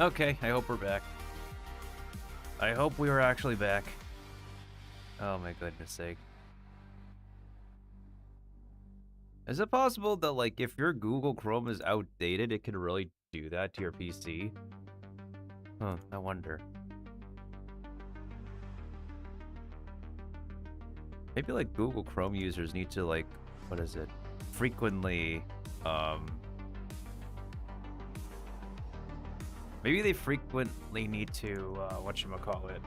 Okay, I hope we're back. I hope we were actually back. Oh my goodness sake. Is it possible that, like, if your Google Chrome is outdated, it can really do that to your PC? Huh, I wonder. Maybe, like, Google Chrome users need to, like, what is it? Frequently, maybe they frequently need to, whatchamacallit?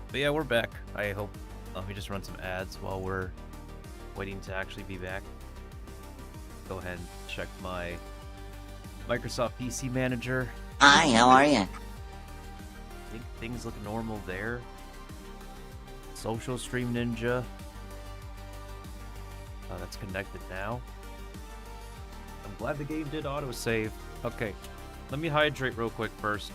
But yeah, we're back. I hope. Let me just run some ads while we're waiting to actually be back. Go ahead and check my Microsoft PC Manager. Hi, how are you? I think things look normal there. Social Stream Ninja. That's connected now. I'm glad the game did autosave. Okay, let me hydrate real quick first.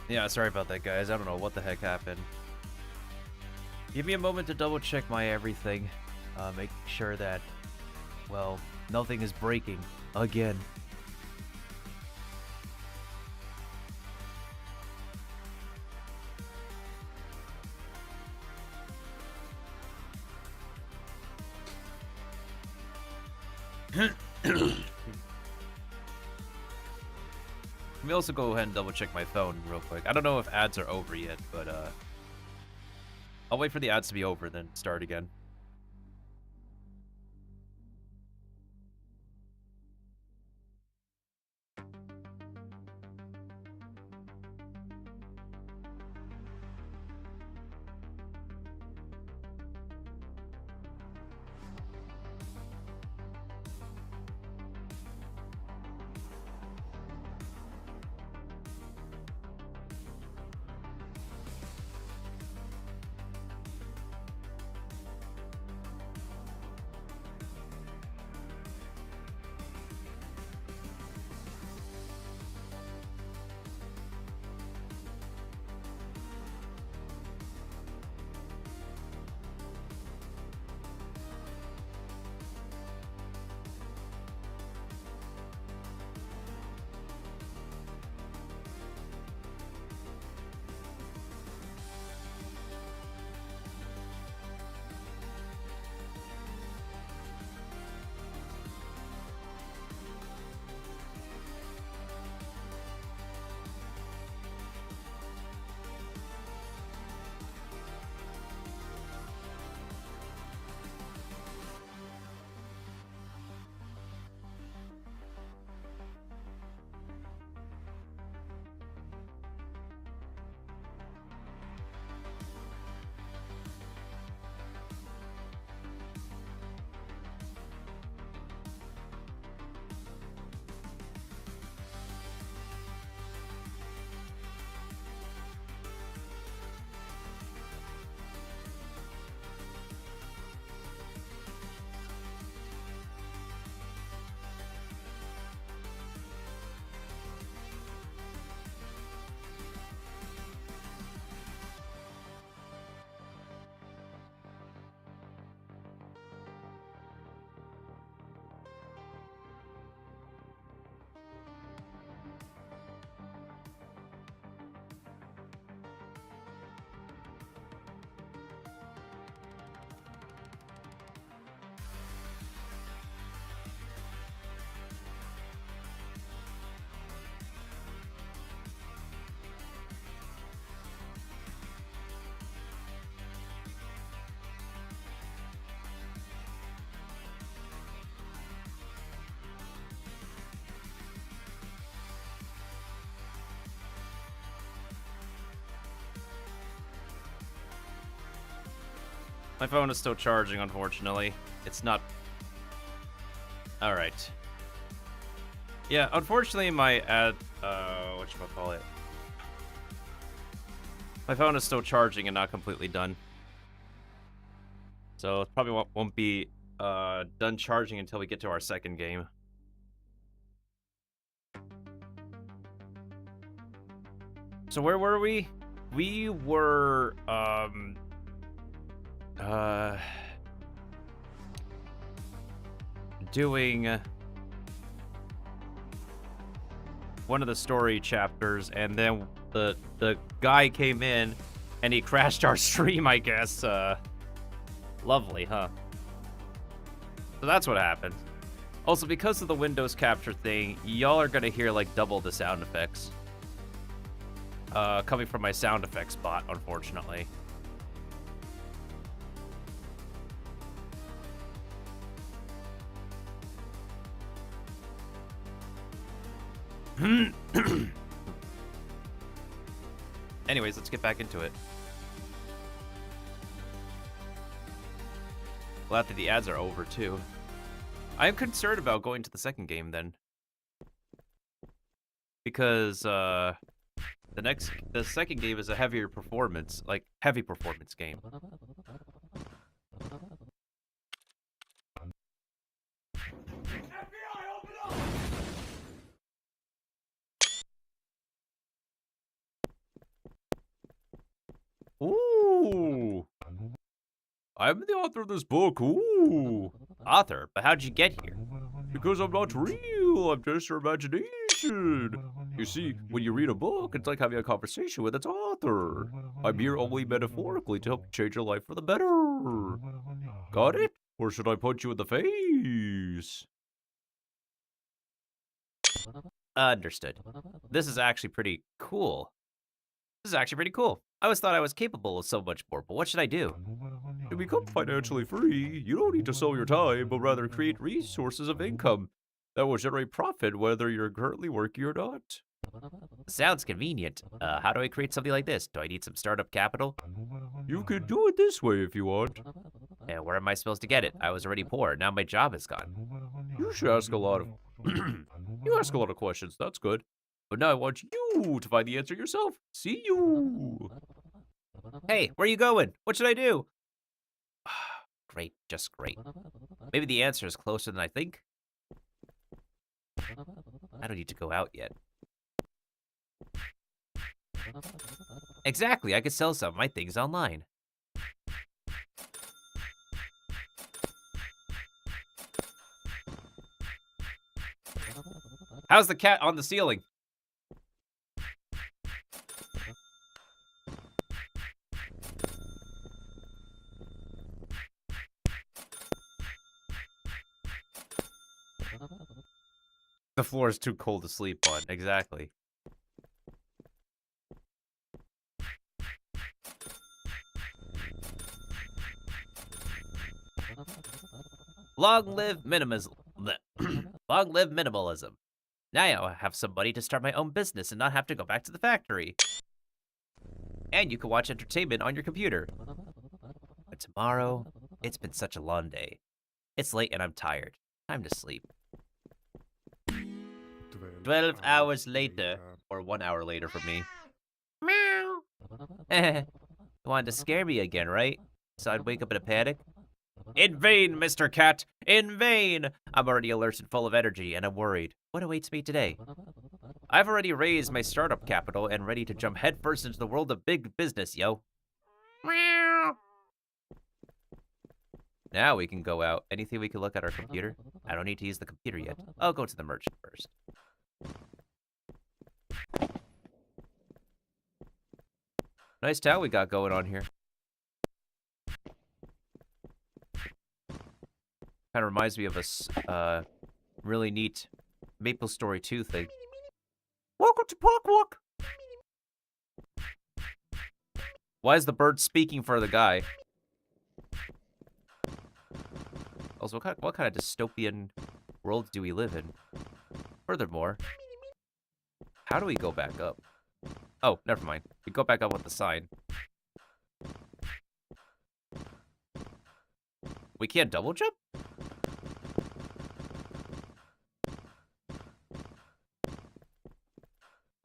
Yeah, sorry about that, guys. I don't know what the heck happened. Give me a moment to double check my everything. Make sure that, well, nothing is breaking again. Let me also go ahead and double check my phone real quick. I don't know if ads are over yet, but I'll wait for the ads to be over, then start again. My phone is still charging, unfortunately. It's not... Alright. Yeah, unfortunately my whatchamacallit? My phone is still charging and not completely done. So it probably won't be done charging until we get to our second game. So where were we? We were, doing one of the story chapters, and then the guy came in, and he crashed our stream, I guess. Lovely, huh? So that's what happened. Also, because of the Windows capture thing, y'all are gonna hear, like, double the sound effects. Coming from my sound effects bot, unfortunately. Anyways, let's get back into it. Well, after the ads are over, too. I am concerned about going to the second game, then. Because, the second game is a heavier performance, like, heavy performance game. Ooh! I'm the author of this book, ooh! Author? But how'd you get here? Because I'm not real, I'm just your imagination! You see, when you read a book, it's like having a conversation with its author. I'm here only metaphorically to help you change your life for the better. Got it? Or should I punch you in the face? Understood. This is actually pretty cool. I always thought I was capable of so much more, but what should I do? To become financially free, you don't need to sell your time, but rather create resources of income that will generate profit whether you're currently working or not. Sounds convenient. How do I create something like this? Do I need some startup capital? You can do it this way if you want. And where am I supposed to get it? I was already poor, now my job is gone. You should ask a lot of... You ask a lot of questions, that's good. But now I want you to find the answer yourself. See you! Hey, where are you going? What should I do? Great, just great. Maybe the answer is closer than I think. I don't need to go out yet. Exactly, I could sell some of my things online. How's the cat on the ceiling? The floor is too cold to sleep on, exactly. Long live minimalism. Long live minimalism. Now I have some money to start my own business and not have to go back to the factory. And you can watch entertainment on your computer. But tomorrow, it's been such a long day. It's late and I'm tired. Time to sleep. 12 hours later, or 1 hour later for me. Meow. You wanted to scare me again, right? So I'd wake up in a panic? In vain, Mr. Cat! In vain! I'm already alert and full of energy, and I'm worried. What awaits me today? I've already raised my startup capital and ready to jump headfirst into the world of big business, yo. Meow. Now we can go out. Anything we can look at our computer? I don't need to use the computer yet. I'll go to the merchant first. Nice town we got going on here. Kind of reminds me of a really neat Maple Story 2 thing. Welcome to Park Walk! Why is the bird speaking for the guy? Also, what kind of dystopian world do we live in? Furthermore, how do we go back up? Oh, never mind. We go back up with the sign. We can't double jump?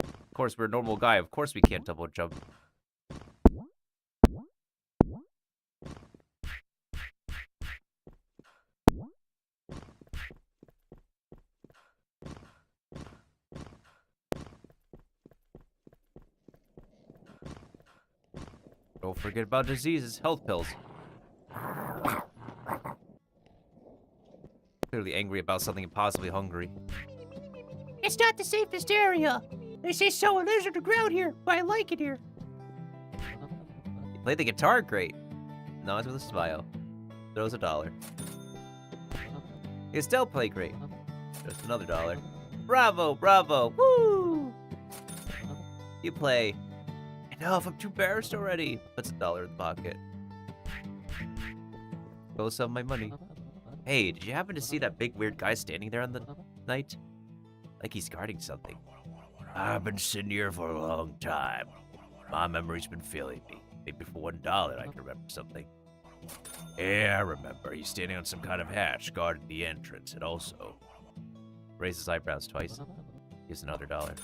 Of course, we're a normal guy. Of course we can't double jump. Don't forget about diseases, health pills. Clearly angry about something and possibly hungry. It's not the safest area. They say so and there's underground here, but I like it here. You play the guitar great. No, it's with a smile. Throws $1. You still play great. Just another $1. Bravo, bravo, woo! You play. Enough, I'm too embarrassed already. Puts $1 in the pocket. Go sell my money. Hey, did you happen to see that big weird guy standing there on the night? Like he's guarding something. I've been sitting here for a long time. My memory's been failing me. Maybe for $1 I can remember something. Yeah, I remember. He's standing on some kind of hatch guarding the entrance, and also raises his eyebrows twice. Gives another $1.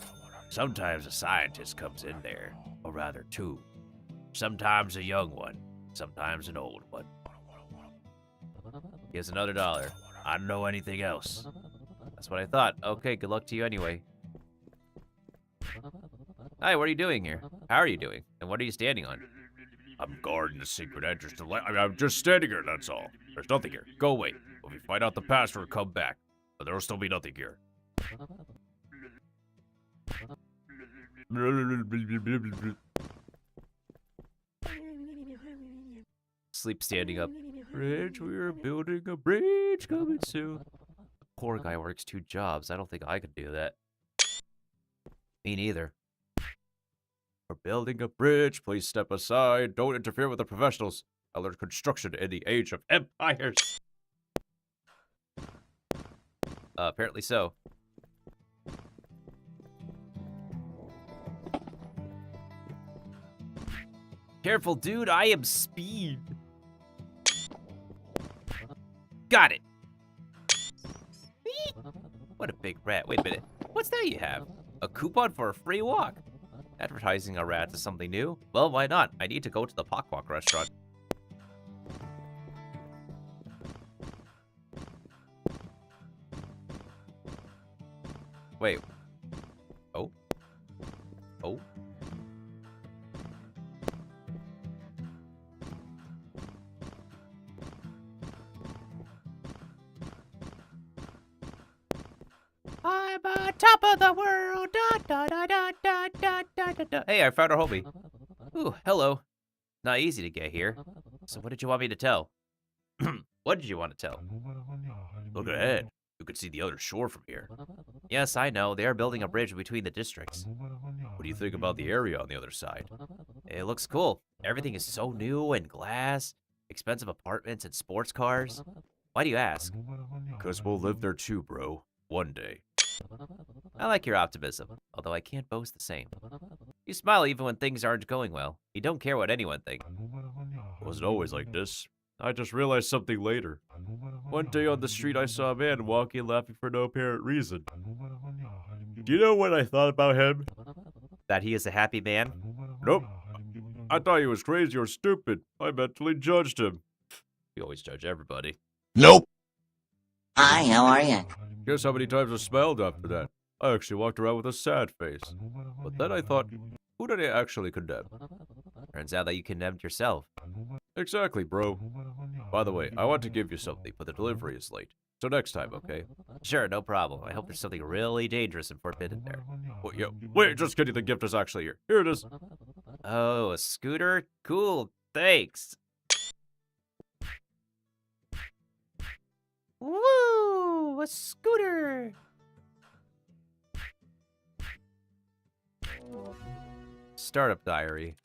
Sometimes a scientist comes in there, or rather two. Sometimes a young one, sometimes an old one. Gives another $1. I don't know anything else. That's what I thought. Okay, good luck to you anyway. Hi, what are you doing here? How are you doing? And what are you standing on? I'm guarding the secret entrance to I'm just standing here, that's all. There's nothing here. Go away. If you find out the password, come back. But there'll still be nothing here. Sleep standing up. Bridge, we are building a bridge coming soon. Poor guy works 2 jobs. I don't think I could do that. Me neither. We're building a bridge. Please step aside. Don't interfere with the professionals. I learned construction in the age of empires. Apparently so. Careful, dude. I am speed. Got it. What a big rat. Wait a minute. What's that you have? A coupon for a free walk. Advertising a rat is something new? Well, why not? I need to go to the Pokwok restaurant. Wait. Oh. Oh. I'm on top of the world. Da, da, da, da, da, da, da, da, da. Hey, I found our homie. Ooh, hello. Not easy to get here. So what did you want me to tell? What did you want to tell? Look ahead. You can see the other shore from here. Yes, I know. They are building a bridge between the districts. What do you think about the area on the other side? It looks cool. Everything is so new and glass, expensive apartments and sports cars. Why do you ask? Because we'll live there too, bro. One day. I like your optimism, although I can't boast the same. You smile even when things aren't going well. You don't care what anyone thinks. It wasn't always like this. I just realized something later. One day on the street, I saw a man walking, laughing for no apparent reason. Do you know what I thought about him? That he is a happy man? Nope. I thought he was crazy or stupid. I mentally judged him. You always judge everybody. Nope. Hi, how are you? Guess how many times I smiled after that? I actually walked around with a sad face. But then I thought, who did I actually condemn? Turns out that you condemned yourself. Exactly, bro. By the way, I want to give you something, but the delivery is late. So next time, okay? Sure, no problem. I hope there's something really dangerous and forbidden there. Wait, just kidding. The gift is actually here. Here it is. Oh, a scooter? Cool, thanks. Woo! A scooter! Startup diary.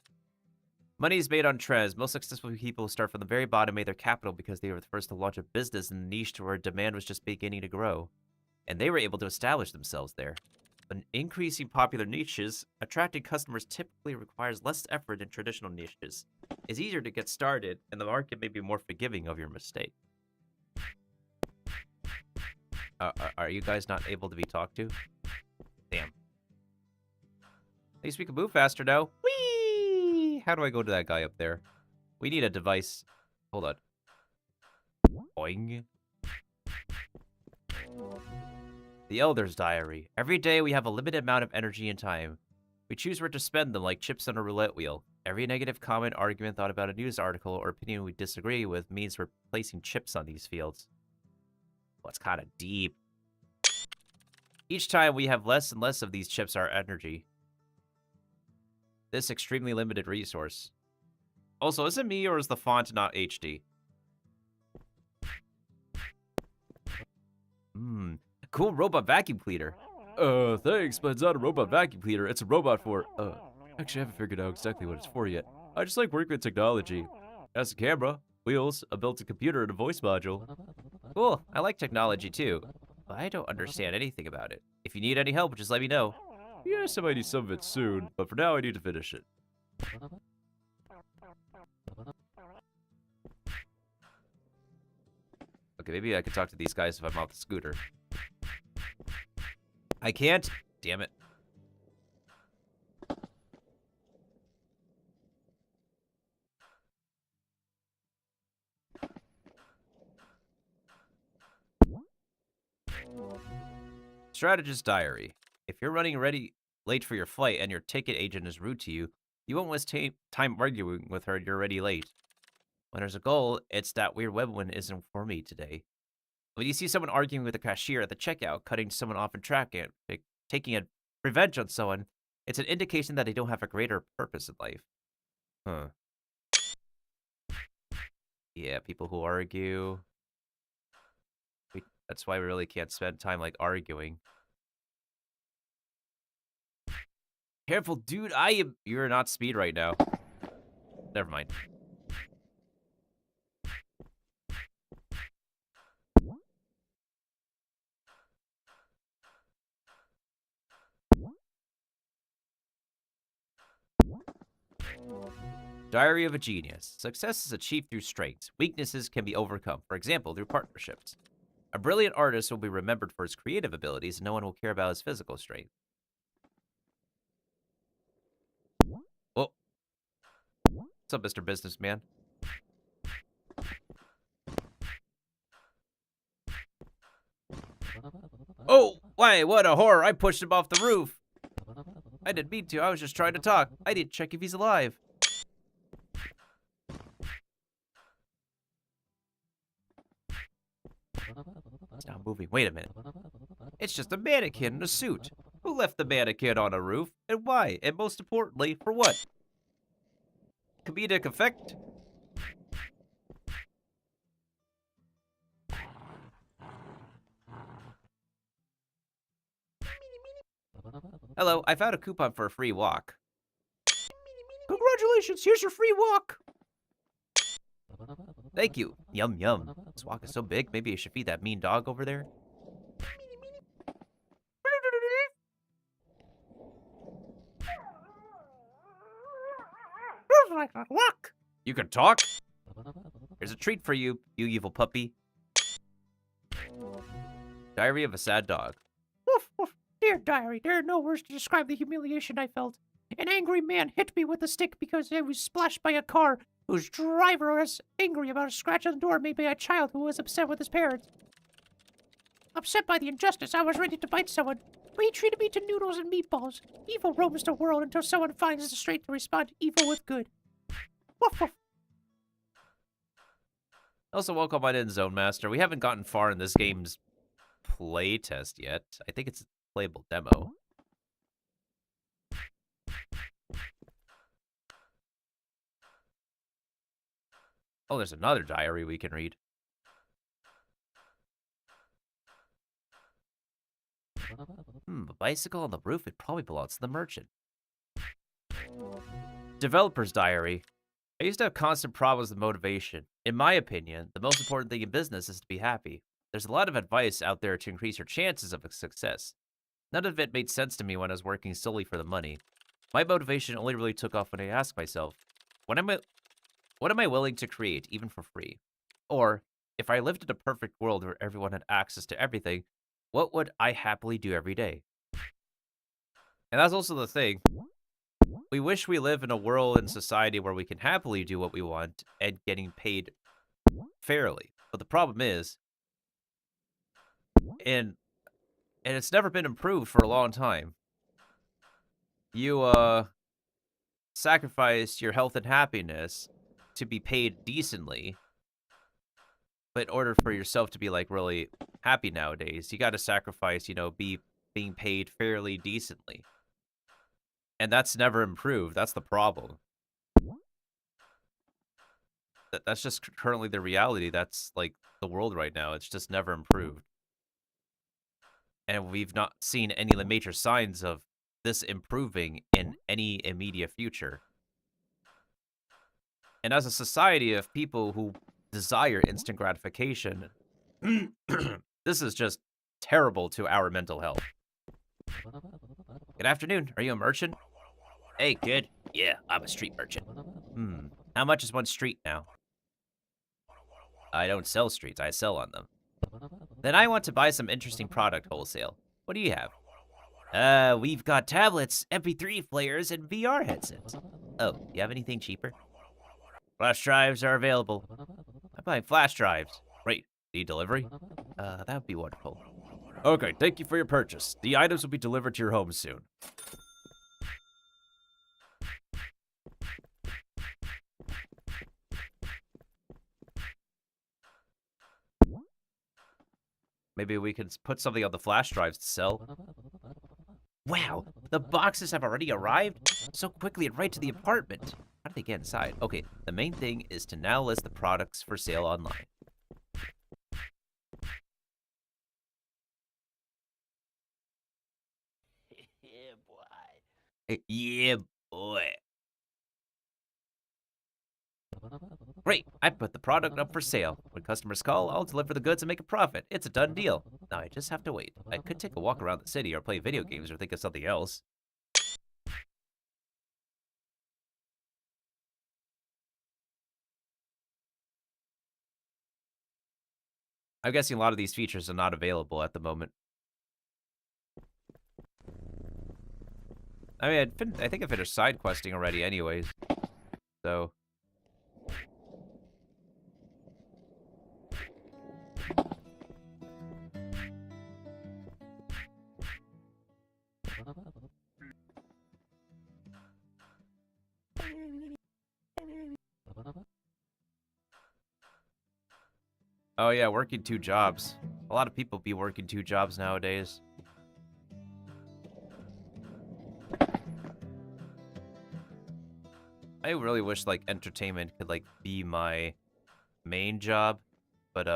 Money is made on trends. Most successful people who start from the very bottom made their capital because they were the first to launch a business in a niche to where demand was just beginning to grow. And they were able to establish themselves there. When increasing popular niches, attracting customers typically requires less effort than traditional niches. It's easier to get started, and the market may be more forgiving of your mistake. Are you guys not able to be talked to? Damn. At least we can move faster now. Whee! How do I go to that guy up there? We need a device. Hold on. Boing. The Elder's Diary. Every day we have a limited amount of energy and time. We choose where to spend them like chips on a roulette wheel. Every negative comment, argument, thought about a news article, or opinion we disagree with means we're placing chips on these fields. Well, it's kind of deep. Each time we have less and less of these chips our energy. This extremely limited resource. Also, is it me or is the font not HD? Cool robot vacuum cleaner. Thanks, but it's not a robot vacuum cleaner. It's a robot for, actually I haven't figured out exactly what it's for yet. I just like working with technology. It has a camera, wheels, a built-in computer, and a voice module. Cool, I like technology too, but I don't understand anything about it. If you need any help, just let me know. Yes, I might need some of it soon, but for now I need to finish it. Okay, maybe I could talk to these guys if I'm off the scooter. I can't? Damn it. Strategist Diary. If you're running late for your flight and your ticket agent is rude to you, you won't waste time arguing with her you're already late. When there's a goal, it's that weird web one isn't for me today. When you see someone arguing with a cashier at the checkout, cutting someone off in traffic, taking a revenge on someone, it's an indication that they don't have a greater purpose in life. Huh. Yeah, people who argue. That's why we really can't spend time, like, arguing. Careful, dude, you're not speed right now. Never mind. Diary of a Genius. Success is achieved through strengths. Weaknesses can be overcome, for example, through partnerships. A brilliant artist will be remembered for his creative abilities, and no one will care about his physical strength. Oh. What's up, Mr. Businessman? Oh, why, what a horror. I pushed him off the roof. I didn't mean to. I was just trying to talk. I didn't check if he's alive. It's not moving. Wait a minute. It's just a mannequin in a suit. Who left the mannequin on a roof? And why? And most importantly, for what? Comedic effect? Hello, I found a coupon for a free walk. Congratulations, here's your free walk. Thank you. Yum, yum. This walk is so big, maybe I should feed that mean dog over there. Walk. You can talk? Here's a treat for you, you evil puppy. Diary of a Sad Dog. Woof, woof. Dear diary, there are no words to describe the humiliation I felt. An angry man hit me with a stick because I was splashed by a car whose driver was angry about a scratch on the door made by a child who was upset with his parents. Upset by the injustice, I was ready to bite someone, but he treated me to noodles and meatballs. Evil roams the world until someone finds the strength to respond to evil with good. Woof, woof. Also, welcome on in, Zone Master. We haven't gotten far in this game's playtest yet. I think it's a playable demo. Oh, there's another diary we can read. A bicycle on the roof, it probably belongs to the merchant. Developer's diary. I used to have constant problems with motivation. In my opinion, the most important thing in business is to be happy. There's a lot of advice out there to increase your chances of success. None of it made sense to me when I was working solely for the money. My motivation only really took off when I asked myself, what am I willing to create, even for free? Or, if I lived in a perfect world where everyone had access to everything, What would I happily do every day? And that's also the thing. We wish we live in a world and society where we can happily do what we want and getting paid fairly. But the problem is, and it's never been improved for a long time. You sacrifice your health and happiness to be paid decently. But in order for yourself to be like really happy nowadays, you got to sacrifice, being paid fairly decently. And that's never improved. That's the problem. That's just currently the reality. That's like the world right now. It's just never improved. And we've not seen any major signs of this improving in any immediate future. And as a society of people who desire instant gratification, this is just terrible to our mental health. Good afternoon. Are you a merchant? Hey, kid. Yeah, I'm a street merchant. How much is one street now? I don't sell streets. I sell on them. Then I want to buy some interesting product wholesale. What do you have? We've got tablets, MP3 players, and VR headsets. Oh, you have anything cheaper? Flash drives are available. I'm buying flash drives. Great. Need delivery? That would be wonderful. Okay, thank you for your purchase. The items will be delivered to your home soon. Maybe we can put something on the flash drives to sell. Wow, the boxes have already arrived? So quickly and right to the apartment. How did they get inside? Okay, the main thing is to now list the products for sale online. Yeah, boy. Yeah, boy. Great, I put the product up for sale. When customers call, I'll deliver the goods and make a profit. It's a done deal. Now I just have to wait. I could take a walk around the city or play video games or think of something else. I'm guessing a lot of these features are not available at the moment. I mean, I think I finished side questing already anyways. So... Oh yeah, working 2 jobs. A lot of people be working 2 jobs nowadays. I really wish, like, entertainment could, like, be my main job. But,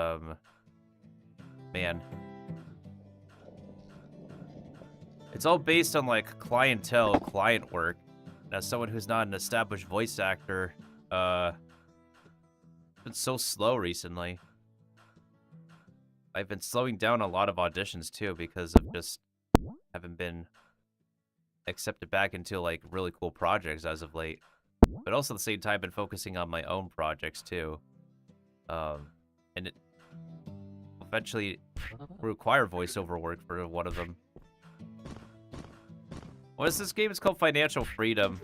man. It's all based on, like, clientele, client work. And as someone who's not an established voice actor, it's been so slow recently. I've been slowing down a lot of auditions, too, because of just haven't been accepted back into, like, really cool projects as of late. But also at the same time, I've been focusing on my own projects, too. And it eventually require voiceover work for one of them. What is this game? It's called Financial Freedom.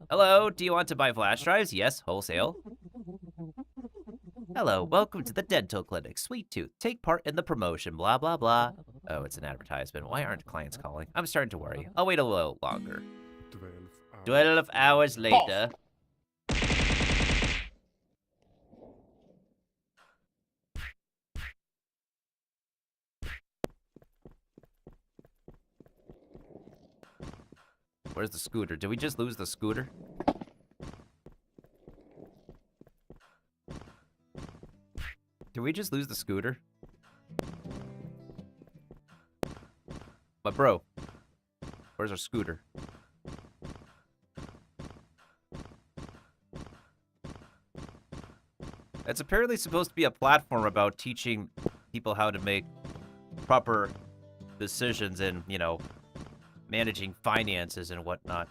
Hello, do you want to buy flash drives? Yes, wholesale. Hello, welcome to the dental clinic. Sweet Tooth, take part in the promotion, blah, blah, blah. Oh, it's an advertisement. Why aren't clients calling? I'm starting to worry. I'll wait a little longer. 12 hours later. Where's the scooter? Did we just lose the scooter? Did we just lose the scooter? But bro, where's our scooter? It's apparently supposed to be a platform about teaching people how to make proper decisions in, you know, managing finances and whatnot.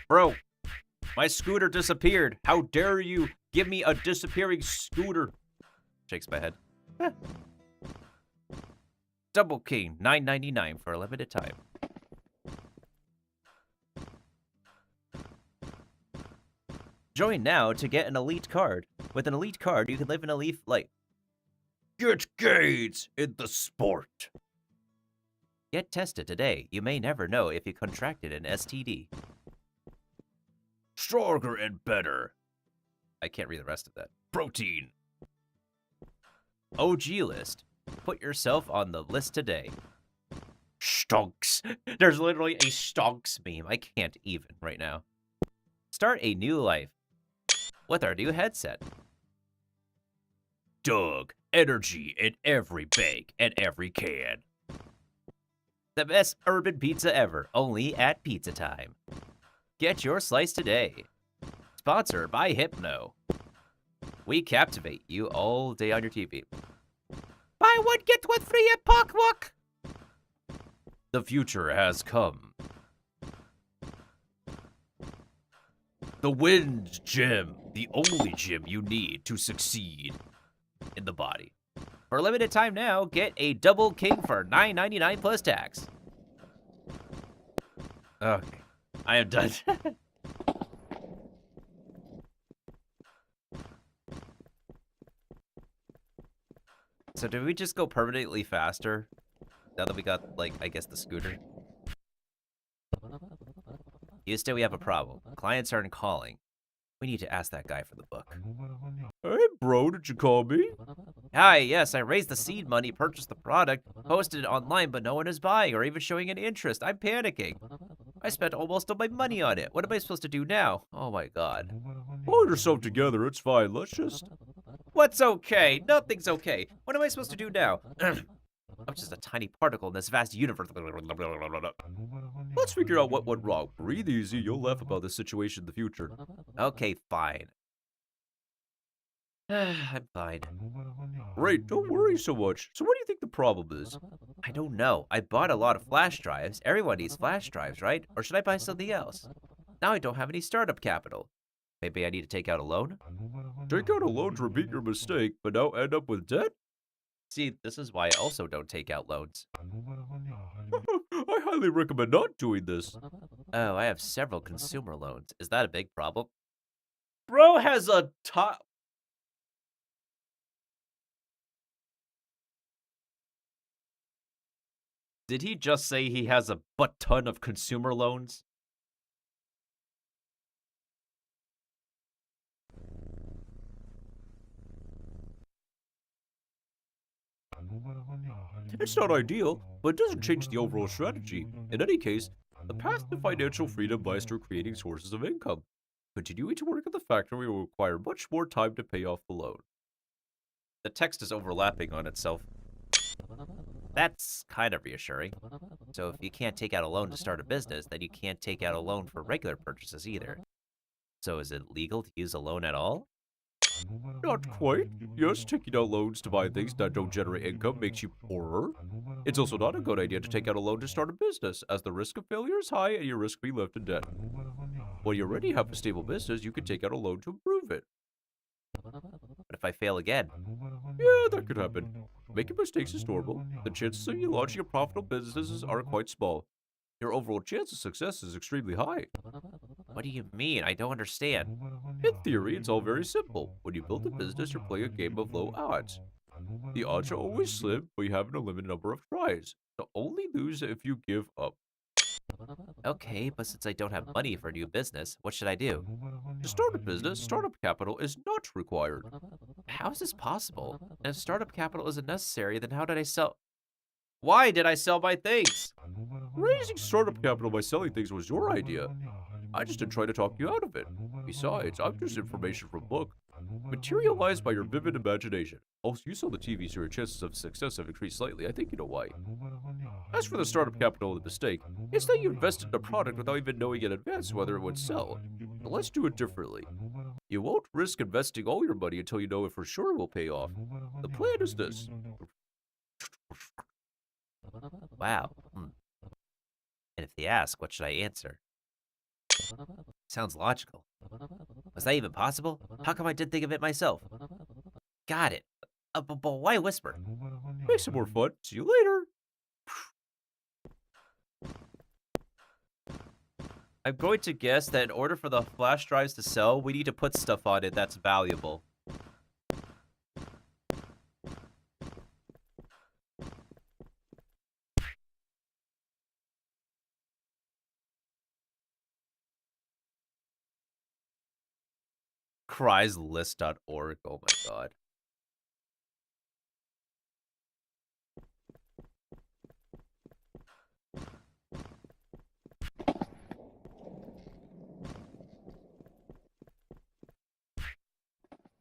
Bro, my scooter disappeared. How dare you Give me a disappearing scooter. Shakes my head. Double King, $9.99 for a limited time. Join now to get an elite card. With an elite card, you can live an elite life. Get Gates in the sport. Get tested today. You may never know if you contracted an STD. Stronger and better. I can't read the rest of that. Protein. OG list. Put yourself on the list today. Stonks. There's literally a stonks meme. I can't even right now. Start a new life with our new headset. Doug, energy in every bag and every can. The best urban pizza ever, only at Pizza Time. Get your slice today. Sponsored by Hypno. We captivate you all day on your TV. Buy one, get one free at Parkwalk. The future has come. The Wind Gym, the only gym you need to succeed in the body. For a limited time now, get a Double King for $9.99 plus tax. Okay, I am done. So did we just go permanently faster? Now that we got, like, I guess the scooter? Houston, we have a problem. Clients aren't calling. We need to ask that guy for the book. Hey, bro, did you call me? Hi, yes, I raised the seed money, purchased the product, posted it online, but no one is buying or even showing any interest. I'm panicking. I spent almost all my money on it. What am I supposed to do now? Oh my god. Hold yourself together, it's fine. Let's just... What's okay? Nothing's okay. What am I supposed to do now? I'm just a tiny particle in this vast universe. Let's figure out what went wrong. Breathe easy, you'll laugh about this situation in the future. Okay, fine. I'm fine. Great, don't worry so much. So what do you think the problem is? I don't know. I bought a lot of flash drives. Everyone needs flash drives, right? Or should I buy something else? Now I don't have any startup capital. Maybe I need to take out a loan? Take out a loan to repeat your mistake, but now end up with debt? See, this is why I also don't take out loans. I highly recommend not doing this. Oh, I have several consumer loans. Is that a big problem? Bro has a top... Did he just say he has a butt-ton of consumer loans? It's not ideal, but it doesn't change the overall strategy. In any case, the path to financial freedom lies through creating sources of income. Continuing to work at the factory will require much more time to pay off the loan. The text is overlapping on itself. That's kind of reassuring. So if you can't take out a loan to start a business, then you can't take out a loan for regular purchases either. So is it legal to use a loan at all? Not quite. Yes, taking out loans to buy things that don't generate income makes you poorer. It's also not a good idea to take out a loan to start a business, as the risk of failure is high and you risk being left in debt. When you already have a stable business, you can take out a loan to improve it. But if I fail again? Yeah, that could happen. Making mistakes is normal. The chances of you launching a profitable businesses are quite small. Your overall chance of success is extremely high. What do you mean? I don't understand. In theory, it's all very simple. When you build a business, you're playing a game of low odds. The odds are always slim, but you have an unlimited number of tries. So only lose if you give up. Okay, but since I don't have money for a new business, what should I do? To start a business, startup capital is not required. How is this possible? And if startup capital isn't necessary, then how did I sell... Why did I sell my things? Raising startup capital by selling things was your idea. I just didn't try to talk you out of it. Besides, I'm just information from a book, materialized by your vivid imagination. Also, you saw the TV, so your chances of success have increased slightly. I think you know why. As for the startup capital and the mistake, it's that you invested in a product without even knowing in advance whether it would sell. But let's do it differently. You won't risk investing all your money until you know if for sure it will pay off. The plan is this. Wow. And if they ask, what should I answer? Sounds logical. Was that even possible? How come I didn't think of it myself? Got it. But why whisper? Makes it more fun. See you later. I'm going to guess that in order for the flash drives to sell, we need to put stuff on it that's valuable. Crieslist.org. Oh my god.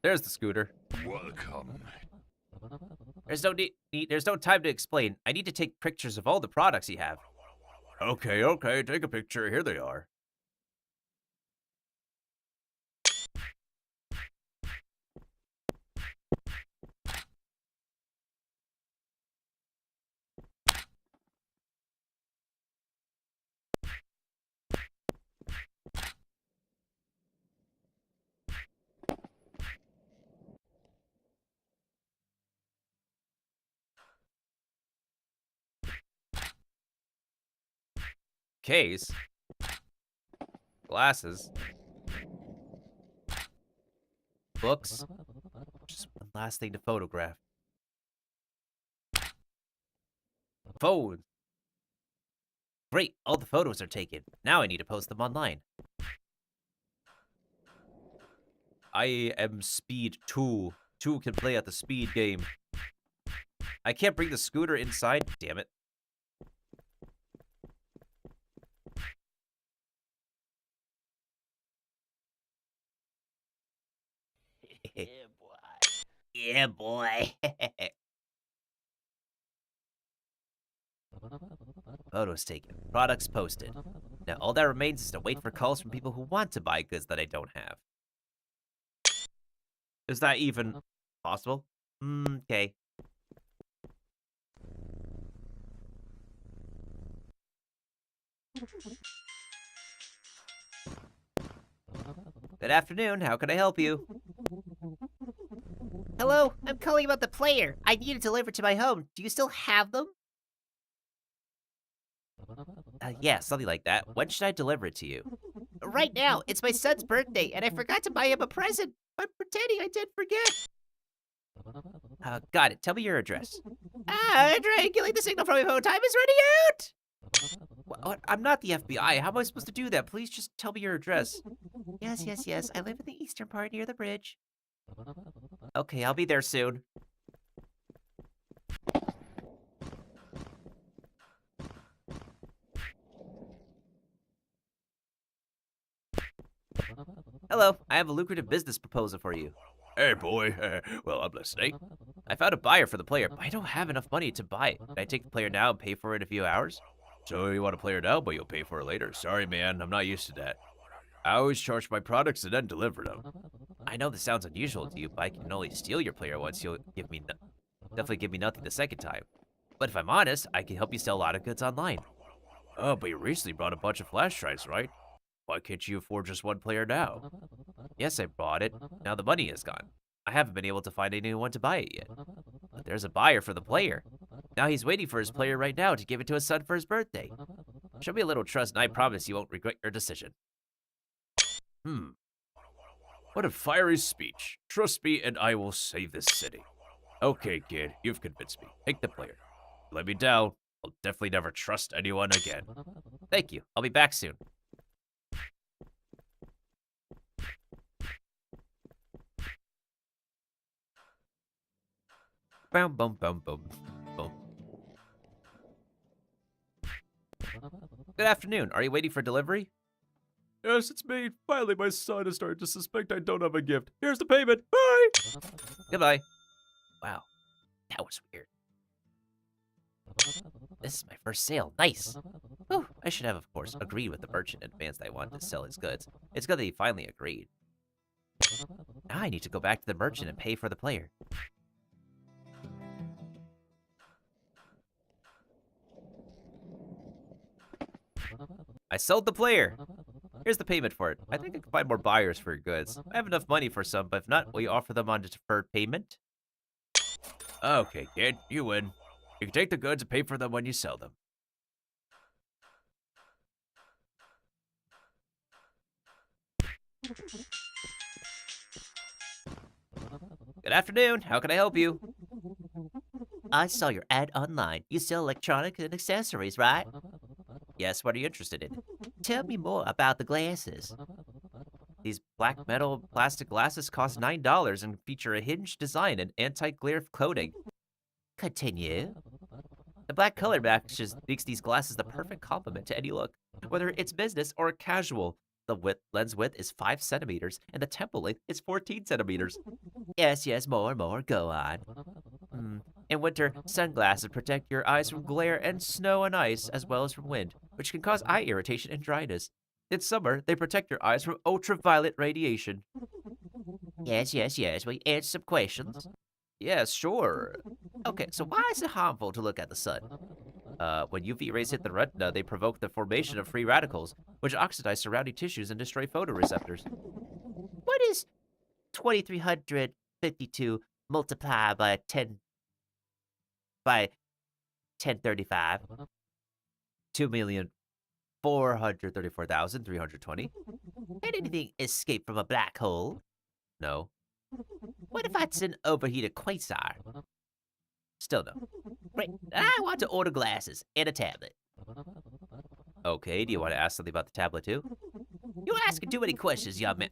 There's the scooter. Welcome. There's no time to explain. I need to take pictures of all the products you have. Okay, take a picture. Here they are. Case. Glasses. Books. Just one last thing to photograph. Phone. Great, all the photos are taken. Now I need to post them online. I am Speed 2. 2 can play at the speed game. I can't bring the scooter inside. Damn it. Yeah, boy. Yeah, boy. Photos taken. Products posted. Now all that remains is to wait for calls from people who want to buy goods that I don't have. Is that even possible? Okay. Good afternoon, how can I help you? Hello, I'm calling about the player. I need it delivered to my home. Do you still have them? Yeah, something like that. When should I deliver it to you? Right now. It's my son's birthday, and I forgot to buy him a present. I'm pretending I did forget. Got it. Tell me your address. Triangulate the signal from my phone. Time is running out! What? I'm not the FBI. How am I supposed to do that? Please just tell me your address. Yes. I live in the eastern part near the bridge. Okay, I'll be there soon. Hello, I have a lucrative business proposal for you. Hey, boy. Well, I'm listening. I found a buyer for the player, but I don't have enough money to buy it. Can I take the player now and pay for it in a few hours? So you want to play her now, but you'll pay for it later. Sorry, man. I'm not used to that. I always charge my products and then deliver them. I know this sounds unusual to you, but I can only steal your player once. You'll definitely give me nothing the second time. But if I'm honest, I can help you sell a lot of goods online. Oh, but you recently brought a bunch of flash drives, right? Why can't you afford just one player now? Yes, I bought it. Now the money is gone. I haven't been able to find anyone to buy it yet. But there's a buyer for the player. Now he's waiting for his player right now to give it to his son for his birthday. Show me a little trust and I promise you won't regret your decision. What a fiery speech. Trust me and I will save this city. Okay, kid, you've convinced me. Take the player. Let me down. I'll definitely never trust anyone again. Thank you. I'll be back soon. Boom, boom, boom, boom, boom. Good afternoon. Are you waiting for delivery? Yes, it's me. Finally, my son has started to suspect I don't have a gift. Here's the payment. Bye! Goodbye. Wow, that was weird. This is my first sale. Nice. Whew, I should have, of course, agreed with the merchant in advance that I wanted to sell his goods. It's good that he finally agreed. Now I need to go back to the merchant and pay for the player. I sold the player. Here's the payment for it. I think I can find more buyers for your goods. I have enough money for some, but if not, will you offer them on deferred payment? Okay, kid, you win. You can take the goods and pay for them when you sell them. Good afternoon. How can I help you? I saw your ad online. You sell electronics and accessories, right? Yes, what are you interested in? Tell me more about the glasses. These black metal plastic glasses cost $9 and feature a hinged design and anti-glare coating. Continue. The black color makes these glasses the perfect complement to any look, whether it's business or casual. The lens width is 5 centimeters, and the temple length is 14 centimeters. Yes, more. Go on. In winter, sunglasses protect your eyes from glare and snow and ice, as well as from wind, which can cause eye irritation and dryness. In summer, they protect your eyes from ultraviolet radiation. Yes. Will you answer some questions? Yes, sure. Okay, so why is it harmful to look at the sun? When UV rays hit the retina, they provoke the formation of free radicals, which oxidize surrounding tissues and destroy photoreceptors. What is 2352 multiplied by 1035? 2,434,320. Did anything escape from a black hole? No. What if it's an overheated quasar? Still no. Great. I want to order glasses and a tablet. Okay, do you want to ask something about the tablet too? You're asking too many questions, young man.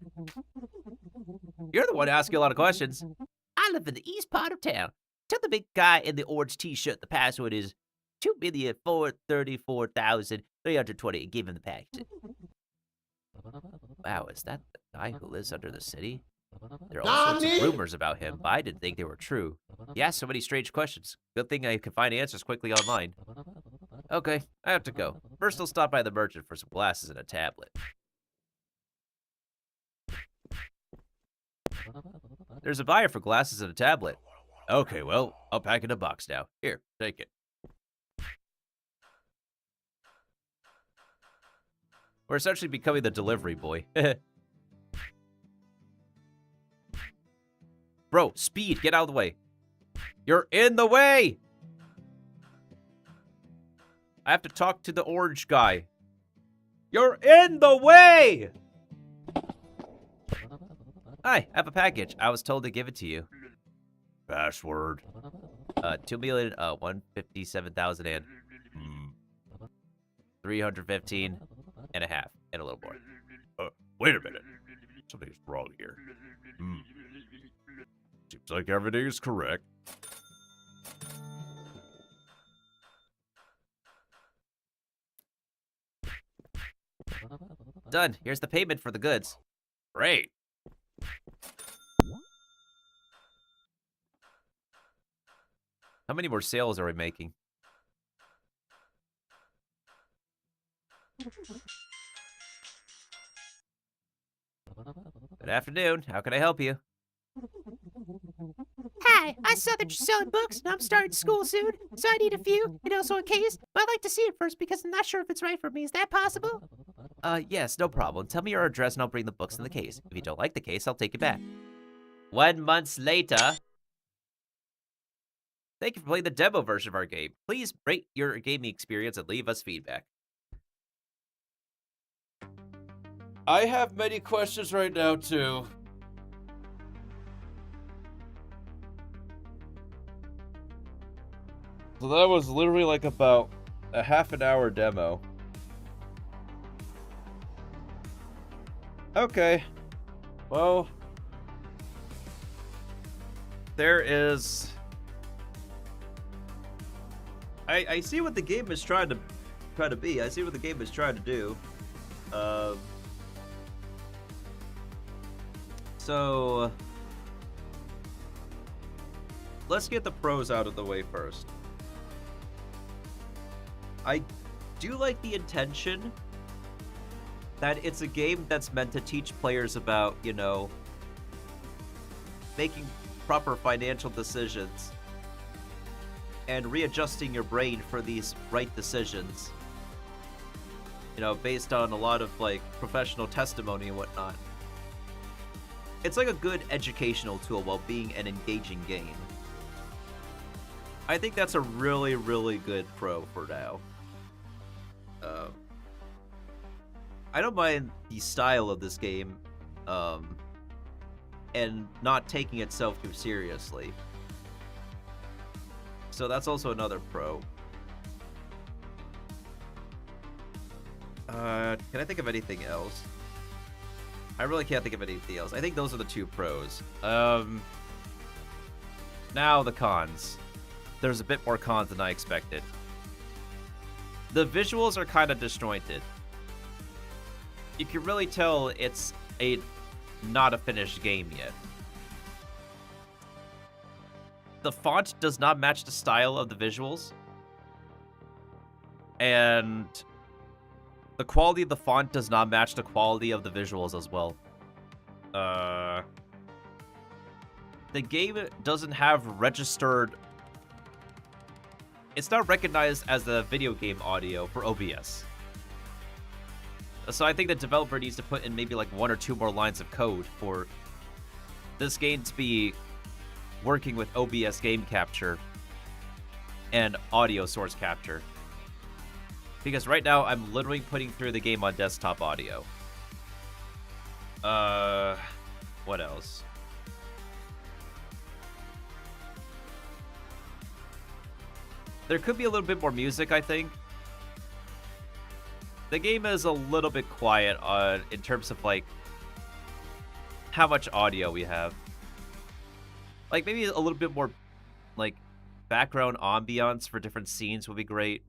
You're the one asking a lot of questions. I live in the east part of town. Tell the big guy in the orange t-shirt the password is 2,434,320 and give him the package. Wow, is that the guy who lives under the city? There are all sorts of rumors about him, but I didn't think they were true. He asked so many strange questions. Good thing I can find answers quickly online. Okay, I have to go. First, I'll stop by the merchant for some glasses and a tablet. There's a buyer for glasses and a tablet. Okay, well, I'll pack it in a box now. Here, take it. We're essentially becoming the delivery boy. Bro, speed, get out of the way. You're in the way! I have to talk to the orange guy. You're in the way! Hi, I have a package. I was told to give it to you. Password. 2,157,000 and 315 and a half and a little more. Wait a minute. Something's wrong here. Seems like everything is correct. Done. Here's the payment for the goods. Great. How many more sales are we making? Good afternoon. How can I help you? Hi, I saw that you're selling books, and I'm starting school soon, so I need a few, and also a case. But I'd like to see it first because I'm not sure if it's right for me. Is that possible? Yes, no problem. Tell me your address and I'll bring the books in the case. If you don't like the case, I'll take it back. 1 month later. Thank you for playing the demo version of our game. Please rate your gaming experience and leave us feedback. I have many questions right now, too. So that was literally like about a half an hour demo. Okay. Well, there is... I see what the game is trying to be. I see what the game is trying to do. So let's get the pros out of the way first. I do like the intention that it's a game that's meant to teach players about, you know, making proper financial decisions and readjusting your brain for these right decisions. you know, based on a lot of like professional testimony and whatnot. It's like a good educational tool while being an engaging game. I think that's a really, really good pro for now. I don't mind the style of this game, and not taking itself too seriously. So that's also another pro. Can I think of anything else? I really can't think of anything else. I think those are the two pros. Now the cons. There's a bit more cons than I expected. The visuals are kind of disjointed. You can really tell it's not a finished game yet. The font does not match the style of the visuals. And the quality of the font does not match the quality of the visuals as well. The game doesn't have registered... It's not recognized as the video game audio for OBS. So I think the developer needs to put in maybe like 1 or 2 more lines of code for this game to be working with OBS game capture and audio source capture. Because right now I'm literally putting through the game on desktop audio. What else? There could be a little bit more music, I think. The game is a little bit quiet in terms of, like, how much audio we have. Like, maybe a little bit more, like, background ambiance for different scenes would be great.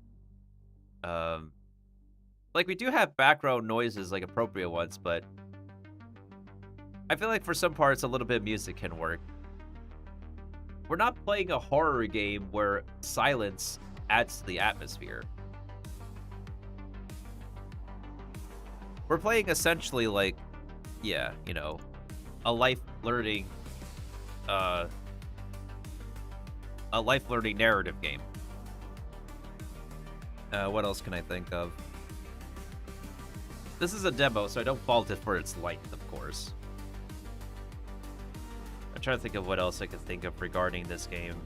Like, we do have background noises, like, appropriate ones, but I feel like for some parts, a little bit of music can work. We're not playing a horror game where silence adds to the atmosphere. We're playing essentially like, yeah, you know, a life learning narrative game. What else can I think of? This is a demo, so I don't fault it for its length, of course. I'm trying to think of what else I could think of regarding this game.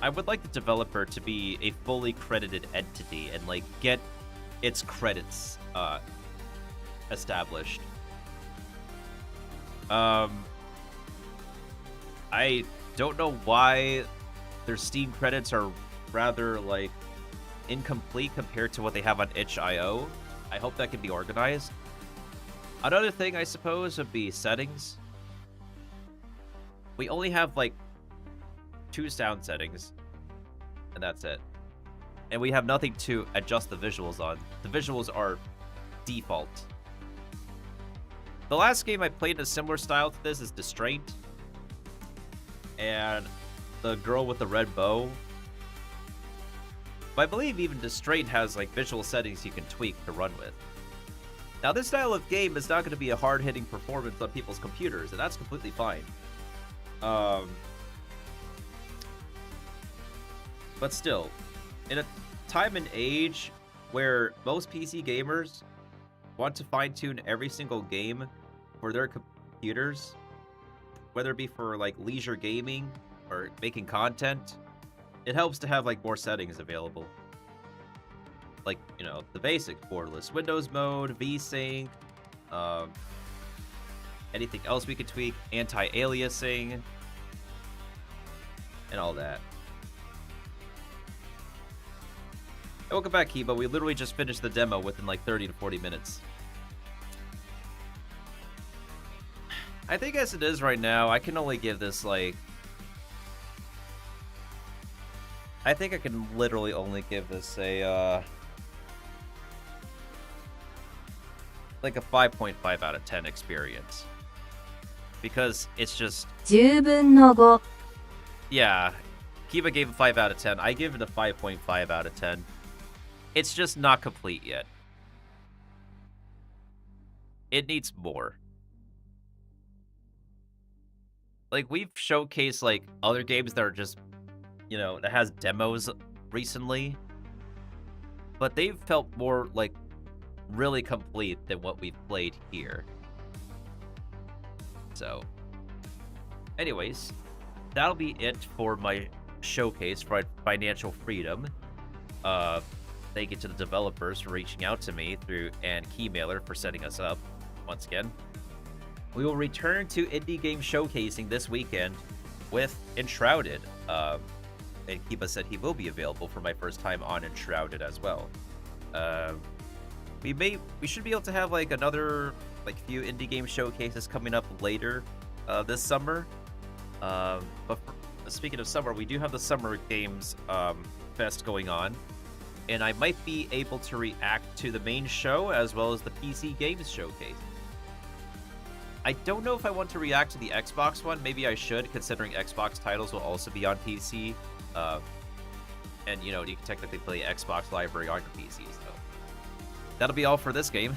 I would like the developer to be a fully credited entity and, like, get its credits established. I don't know why their Steam credits are rather, like, incomplete compared to what they have on itch.io. I hope that can be organized. Another thing, I suppose, would be settings. We only have, like, 2 sound settings, and that's it. And we have nothing to adjust the visuals on. The visuals are default. The last game I played in a similar style to this is Distraint. And the girl with the red bow. But I believe even Distraint has, like, visual settings you can tweak to run with. Now, this style of game is not going to be a hard-hitting performance on people's computers, and that's completely fine. But still, in a time and age where most PC gamers want to fine-tune every single game for their computers, whether it be for, like, leisure gaming or making content, it helps to have, like, more settings available. Like, you know, the basic borderless Windows mode, VSync, anything else we could tweak, anti-aliasing, and all that. Welcome back, Kiba. We literally just finished the demo within like 30 to 40 minutes. I think as it is right now, I can only give this like... I think I can literally only give this a, like a 5.5 out of 10 experience. Because it's just... 十分の5 Yeah, Kiba gave it 5 out of 10. I give it a 5.5 out of 10. It's just not complete yet. It needs more. like, we've showcased, like, other games that are just, you know, that has demos recently, but they've felt more, like, really complete than what we've played here. So, anyways, that'll be it for my showcase for financial freedom. Thank you to the developers for reaching out to me and Keymailer for setting us up once again. We will return to indie game showcasing this weekend with Enshrouded. And Kiba said he will be available for my first time on Enshrouded as well. We should be able to have like another few indie game showcases coming up later this summer. Speaking of summer, we do have the Summer Games Fest going on, and I might be able to react to the main show as well as the PC Games Showcase. I don't know if I want to react to the Xbox one. Maybe I should, considering Xbox titles will also be on PC. And, you know, you can technically play Xbox Library on your PC, so. That'll be all for this game.